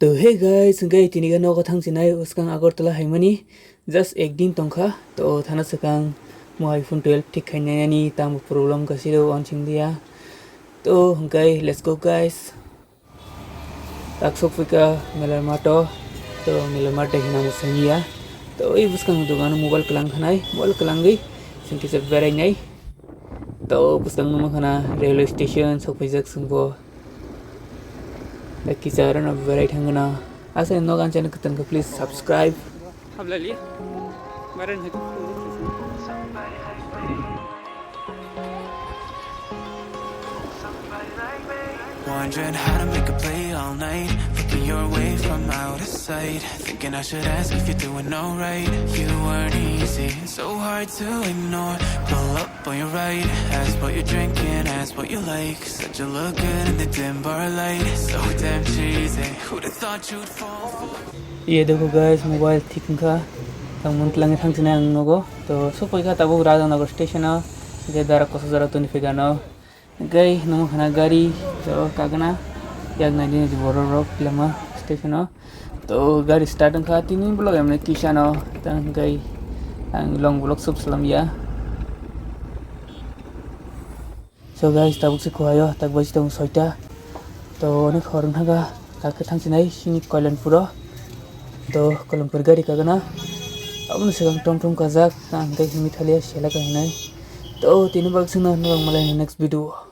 तो hey guys गई तिनी नौका थांसिनाय उसकां आगरतला हायमानि जस्ट एक दिन तंखा तो थाना सकां मो आईफोन 12 ठीक खायनायनि तामु प्रब्लेम गासिरो अनसिं दिया तो गई लेट्स गो गाइस ताकसोक फिका मेलर माटो तो मेलर माटे हिना मुसंगिया तो ई बुसकां दुगानो मोबाइल कलां खानाय मोबाइल कलांगै सिंकिसे बेरायनाय तो बुसकां नुमा खाना रेलवे स्टेशन सफैजाक संबो Kisaran of very tangana. As I know, channel can please subscribe. Wondering how to make a play all night. Looking your way from out of sight. Thinking I should ask if you're doing alright. You weren't easy, so hard to ignore. Pull up on your right. Ask what you're drinking, ask what you like. Said you look good in the dim bar light. So damn cheesy. Who'd have thought you'd fall for? ये देखो guys mobile ठीक का तंग तलांगे थांसिना आं नगो तो सफै का तबो Rajnagar station जे दारा कसो जरा तो निफेगानो गई नमो खाना गाड़ी तो कागना याग नाइदिन बोररक लमा स्टेशन तो गाड़ी स्टार्ट का तिनी ब्लॉग हमने किसानो तंग गई आं लॉन्ग ब्लॉग सब सलामिया सो गाइस तबुक से खोयो तक बजि तंग सयटा तो अनेक हरन थागा ताके थांसिनाय सिनि कल्याणपुर तो कलमपुर गाड़ी का गना अब न सिगां टमटम का जाक आं गई मिथालिया सेला का हिनाय तो तीन बाग सुना नरमाल नेक्स्ट वीडियो